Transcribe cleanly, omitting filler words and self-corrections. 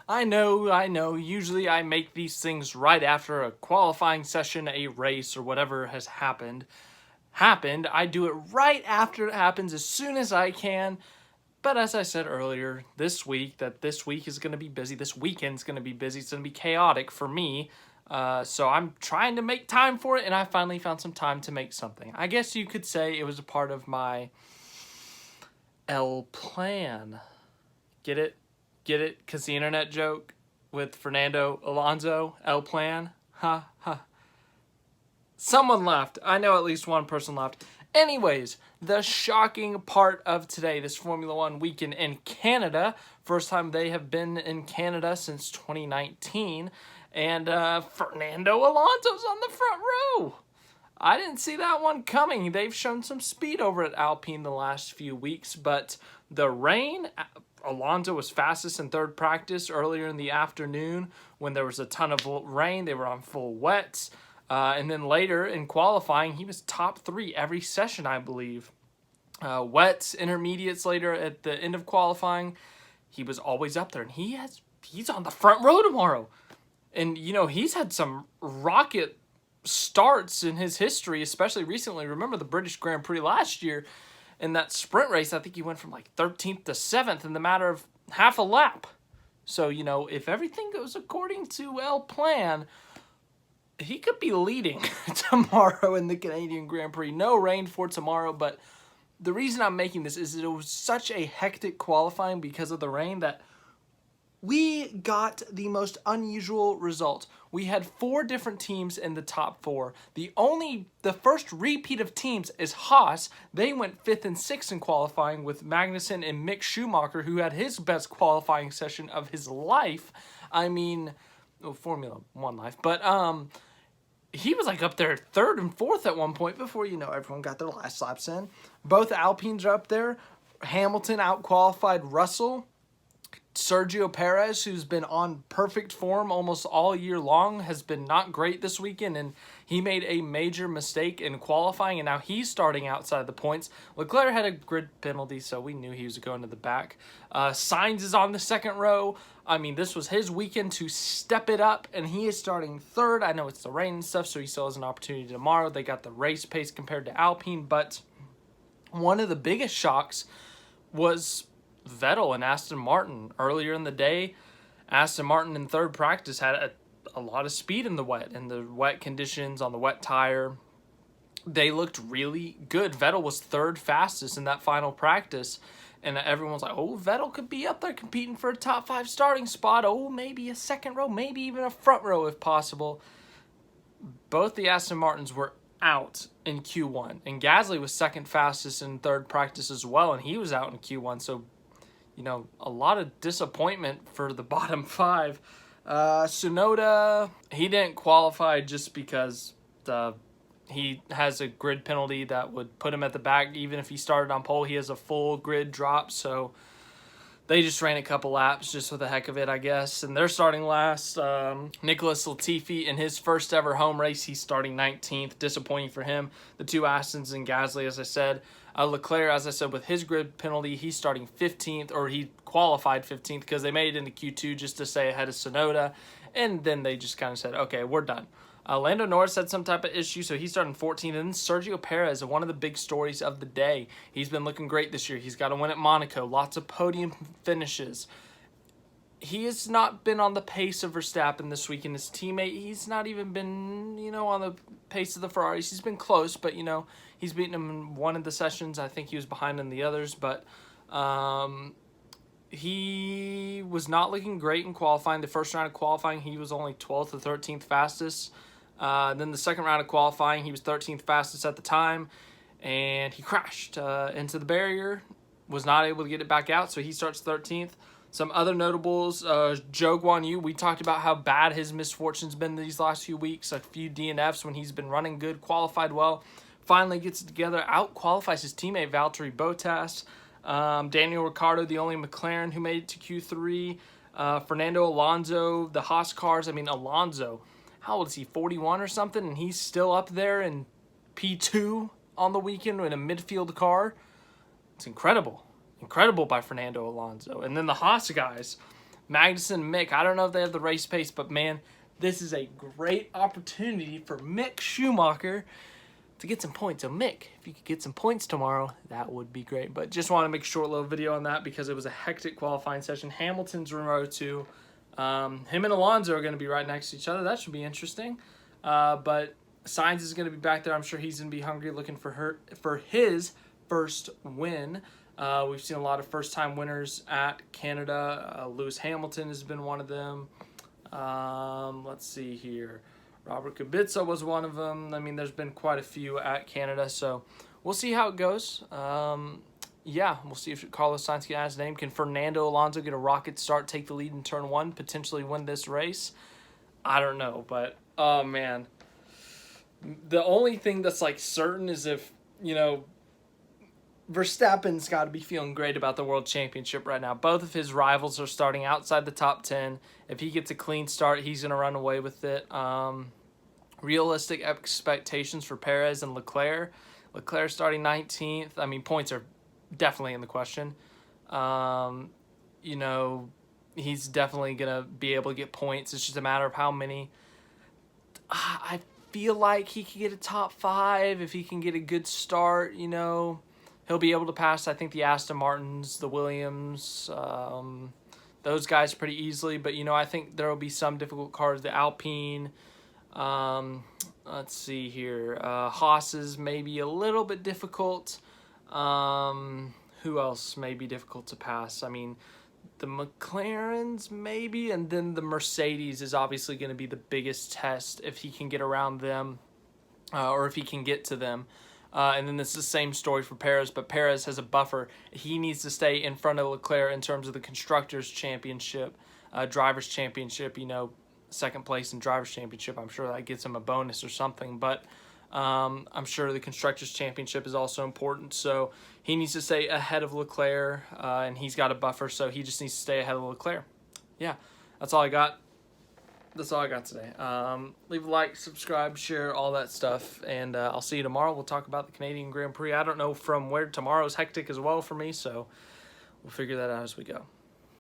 I know. Usually I make these things right after a qualifying session, a race, or whatever has happened. I do it right after it happens, as soon as I can. But as I said earlier, this week is going to be busy. This weekend's going to be busy. It's going to be chaotic for me. So I'm trying to make time for it, and I finally found some time to make something. I guess you could say it was a part of my L plan. Get it? Get it? Because the internet joke with Fernando Alonso, El Plan. Ha ha. Someone laughed. I know at least one person laughed. Anyways, the shocking part of today, this Formula One weekend in Canada. First time they have been in Canada since 2019. And Fernando Alonso's on the front row. I didn't see that one coming. They've shown some speed over at Alpine the last few weeks, but the rain, Alonso was fastest in third practice earlier in the afternoon when there was a ton of rain. They were on full wets. And then later in qualifying, he was top 3 every session, I believe. Wets, intermediates later at the end of qualifying, he was always up there. And he's on the front row tomorrow. And, he's had some rocket starts in his history, especially recently. Remember the British Grand Prix last year in that sprint race? I think he went from like 13th to 7th in the matter of half a lap. So, if everything goes according to El Plan, he could be leading tomorrow in the Canadian Grand Prix. No rain for tomorrow, but the reason I'm making this is that it was such a hectic qualifying because of the rain that we got the most unusual result. We had 4 different teams in the top 4. The first repeat of teams is Haas. They went 5th and 6th in qualifying with Magnussen and Mick Schumacher, who had his best qualifying session of his life. Formula One life. But he was like up there 3rd and 4th at one point before, everyone got their last laps in. Both Alpines are up there. Hamilton out-qualified Russell. Sergio Perez, who's been on perfect form almost all year long, has been not great this weekend, and he made a major mistake in qualifying, and now he's starting outside the points. Leclerc had a grid penalty, so we knew he was going to the back. Sainz is on the second row. This was his weekend to step it up, and he is starting 3rd. I know it's the rain and stuff, so he still has an opportunity tomorrow. They got the race pace compared to Alpine, but one of the biggest shocks was Vettel and Aston Martin. Earlier in the day, Aston Martin in third practice had a lot of speed in the wet conditions on the wet tire. They looked really good. Vettel was 3rd fastest in that final practice, and everyone's like, oh, Vettel could be up there competing for a top 5 starting spot. Oh, maybe a second row, maybe even a front row if possible. Both the Aston Martins were out in Q1, and Gasly was 2nd fastest in third practice as well, and he was out in Q1, so a lot of disappointment for the bottom 5. Tsunoda, he didn't qualify just because he has a grid penalty that would put him at the back. Even if he started on pole, he has a full grid drop, so they just ran a couple laps just for the heck of it, I guess. And they're starting last. Nicholas Latifi, in his first ever home race, he's starting 19th. Disappointing for him. The 2 Astons and Gasly, as I said. Leclerc, as I said, with his grid penalty, he's starting 15th, or he qualified 15th because they made it into Q2 just to stay ahead of Tsunoda. And then they just kind of said, okay, we're done. Lando Norris had some type of issue, so he's starting 14th. And then Sergio Perez, one of the big stories of the day. He's been looking great this year. He's got a win at Monaco, lots of podium finishes. He has not been on the pace of Verstappen this week, and his teammate, he's not even been, on the pace of the Ferraris. He's been close, but, he's beaten him in one of the sessions. I think he was behind in the others, but he was not looking great in qualifying. The first round of qualifying, he was only 12th or 13th fastest. Then the second round of qualifying, he was 13th fastest at the time, and he crashed into the barrier, was not able to get it back out, so he starts 13th. Some other notables, Zhou Guanyu, we talked about how bad his misfortune's been these last few weeks, a few DNFs when he's been running good, qualified well, finally gets it together, out-qualifies his teammate Valtteri Bottas. Daniel Ricciardo, the only McLaren who made it to Q3. Fernando Alonso, the Haas cars, Alonso, how old is he, 41 or something, and he's still up there in P2 on the weekend in a midfield car. It's incredible by Fernando Alonso. And then the Haas guys, Magnussen, Mick, I don't know if they have the race pace, but man, this is a great opportunity for Mick Schumacher to get some points. So Mick, if you could get some points tomorrow, that would be great. But just want to make a short little video on that because it was a hectic qualifying session. Hamilton's in row 2. Him and Alonso are going to be right next to each other. That should be interesting. But Sainz is going to be back there. I'm sure he's going to be hungry looking for his first win. We've seen a lot of first-time winners at Canada. Lewis Hamilton has been one of them. Let's see here. Robert Kubica was one of them. I mean, there's been quite a few at Canada, so we'll see how it goes. Yeah, we'll see if Carlos Sainz can add his name. Can Fernando Alonso get a rocket start, take the lead in turn 1, potentially win this race? I don't know, but, oh, man. The only thing that's, like, certain is if, you know, Verstappen's got to be feeling great about the World Championship right now. Both of his rivals are starting outside the top 10. If he gets a clean start, he's going to run away with it. Realistic expectations for Perez and Leclerc. Leclerc starting 19th. I mean, points are definitely in the question. You know, he's definitely going to be able to get points. It's just a matter of how many. I feel like he could get a top 5 if he can get a good start, you know. He'll be able to pass, I think, the Aston Martins, the Williams, those guys pretty easily. But, you know, I think there will be some difficult cars. The Alpine, let's see here. Haas is maybe a little bit difficult. Who else may be difficult to pass? I mean, the McLarens maybe, and then the Mercedes is obviously going to be the biggest test if he can get around them or if he can get to them. And then this is the same story for Perez, but Perez has a buffer. He needs to stay in front of Leclerc in terms of the Constructors' Championship, Drivers' Championship, you know, second place in Drivers' Championship. I'm sure that gets him a bonus or something, but I'm sure the Constructors' Championship is also important. So he needs to stay ahead of Leclerc, and he's got a buffer, so he just needs to stay ahead of Leclerc. Yeah, that's all I got. That's all I got today. Leave a like, subscribe, share, all that stuff, and I'll see you tomorrow. We'll talk about the Canadian Grand Prix. I don't know from where tomorrow's hectic as well for me, so we'll figure that out as we go.